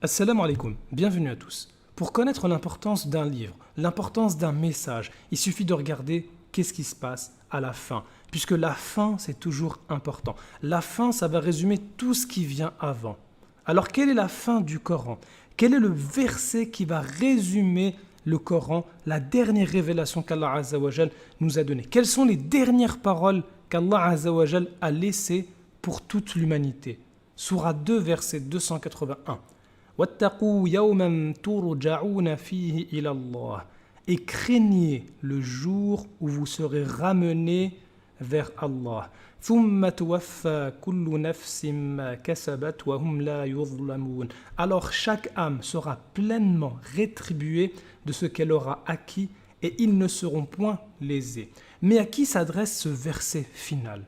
Assalamu alaikum, bienvenue à tous. Pour connaître l'importance d'un livre, l'importance d'un message, il suffit de regarder qu'est-ce qui se passe à la fin, puisque la fin c'est toujours important. La fin ça va résumer tout ce qui vient avant. Alors quelle est la fin du Coran? Quel est le verset qui va résumer le Coran, la dernière révélation qu'Allah Azza wa Jal nous a donnée? Quelles sont les dernières paroles qu'Allah Azza wa Jal a laissées pour toute l'humanité? Sourate 2, verset 281. وَاتَّقُوا يَوْمًا تُرْجَعُونَ فِيهِ إِلَى اللَّهِ. Et craignez le jour où vous serez ramenés vers Allah. ثُمَّ تُوَفَّى كُلُّ نَفْسٍ مَا كَسَبَتْ وَهُمْ لَا يُظْلَمُونَ. Alors chaque âme sera pleinement rétribuée de ce qu'elle aura acquis et ils ne seront point lésés. Mais à qui s'adresse ce verset final?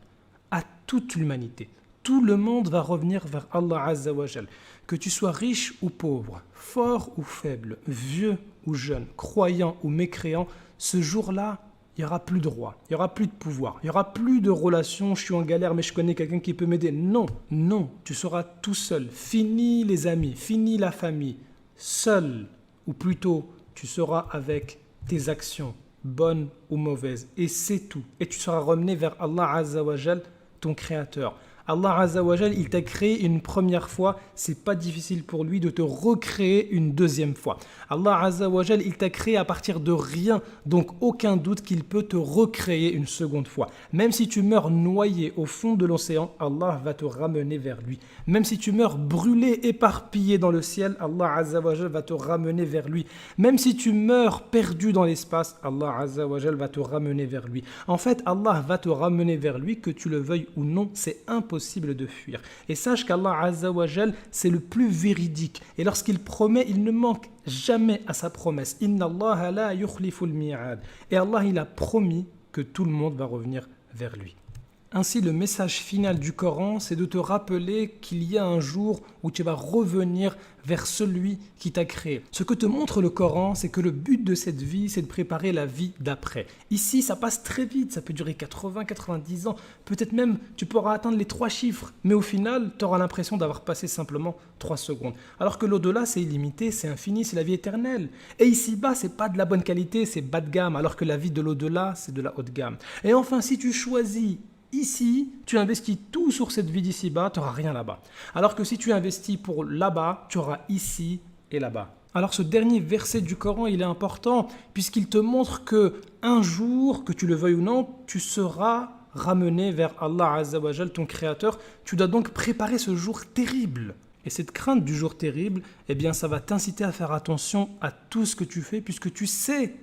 À toute l'humanité. Tout le monde va revenir vers Allah Azza wa Jal. Que tu sois riche ou pauvre, fort ou faible, vieux ou jeune, croyant ou mécréant, ce jour-là, il n'y aura plus de roi, il n'y aura plus de pouvoir, il n'y aura plus de relation, je suis en galère mais je connais quelqu'un qui peut m'aider. Non, non, tu seras tout seul. Fini les amis, fini la famille. Seul, ou plutôt, tu seras avec tes actions, bonnes ou mauvaises. Et c'est tout. Et tu seras ramené vers Allah Azza wa Jal, ton créateur. Allah Azza wa Jal, il t'a créé une première fois, c'est pas difficile pour lui de te recréer une deuxième fois. Allah Azza wa Jal, il t'a créé à partir de rien, donc aucun doute qu'il peut te recréer une seconde fois. Même si tu meurs noyé au fond de l'océan, Allah va te ramener vers lui. Même si tu meurs brûlé, éparpillé dans le ciel, Allah Azza wa Jal va te ramener vers lui. Même si tu meurs perdu dans l'espace, Allah Azza wa Jal va te ramener vers lui. En fait, Allah va te ramener vers lui, que tu le veuilles ou non, c'est impossible de fuir. Et sache qu'Allah Azza wa Jal, c'est le plus véridique. Et lorsqu'il promet, il ne manque jamais à sa promesse. Inna Allah la yukhliful mi'ad. Et Allah, il a promis que tout le monde va revenir vers lui. Ainsi, le message final du Coran, c'est de te rappeler qu'il y a un jour où tu vas revenir vers celui qui t'a créé. Ce que te montre le Coran, c'est que le but de cette vie, c'est de préparer la vie d'après. Ici, ça passe très vite, ça peut durer 80, 90 ans, peut-être même tu pourras atteindre les 3 chiffres, mais au final, tu auras l'impression d'avoir passé simplement 3 secondes. Alors que l'au-delà, c'est illimité, c'est infini, c'est la vie éternelle. Et ici-bas, c'est pas de la bonne qualité, c'est bas de gamme, alors que la vie de l'au-delà, c'est de la haute gamme. Et enfin, si tu choisis ici, tu investis tout sur cette vie d'ici-bas, tu n'auras rien là-bas. Alors que si tu investis pour là-bas, tu auras ici et là-bas. Alors ce dernier verset du Coran, il est important puisqu'il te montre que un jour, que tu le veuilles ou non, tu seras ramené vers Allah Azza wa Jal, ton créateur. Tu dois donc préparer ce jour terrible. Et cette crainte du jour terrible, eh bien, ça va t'inciter à faire attention à tout ce que tu fais puisque tu sais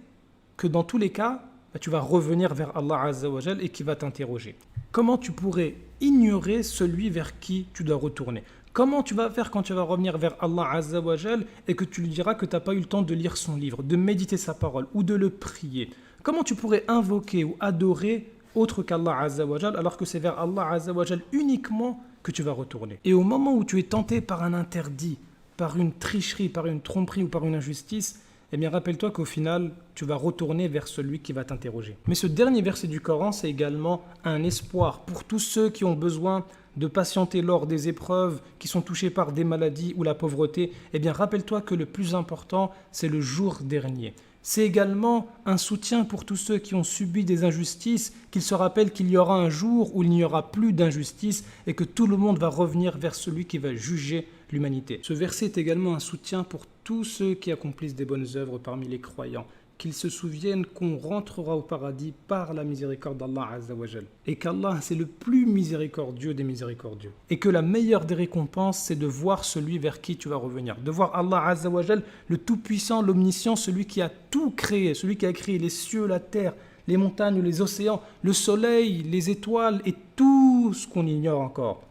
que dans tous les cas, tu vas revenir vers Allah Azza wa Jal et qui va t'interroger. Comment tu pourrais ignorer celui vers qui tu dois retourner? Comment tu vas faire quand tu vas revenir vers Allah Azza wa Jal et que tu lui diras que tu n'as pas eu le temps de lire son livre, de méditer sa parole ou de le prier? Comment tu pourrais invoquer ou adorer autre qu'Allah Azza wa Jal alors que c'est vers Allah Azza wa Jal uniquement que tu vas retourner? Et au moment où tu es tenté par un interdit, par une tricherie, par une tromperie ou par une injustice, eh bien rappelle-toi qu'au final, tu vas retourner vers celui qui va t'interroger. Mais ce dernier verset du Coran, c'est également un espoir pour tous ceux qui ont besoin de patienter lors des épreuves, qui sont touchés par des maladies ou la pauvreté. Eh bien rappelle-toi que le plus important, c'est le jour dernier. C'est également un soutien pour tous ceux qui ont subi des injustices, qu'ils se rappellent qu'il y aura un jour où il n'y aura plus d'injustice et que tout le monde va revenir vers celui qui va juger l'humanité. Ce verset est également un soutien pour tous ceux qui accomplissent des bonnes œuvres parmi les croyants, qu'ils se souviennent qu'on rentrera au paradis par la miséricorde d'Allah Azza wa Jal. Et qu'Allah, c'est le plus miséricordieux des miséricordieux. Et que la meilleure des récompenses, c'est de voir celui vers qui tu vas revenir. De voir Allah Azza wa Jal, le tout-puissant, l'omniscient, celui qui a tout créé, celui qui a créé les cieux, la terre, les montagnes, les océans, le soleil, les étoiles et tout ce qu'on ignore encore.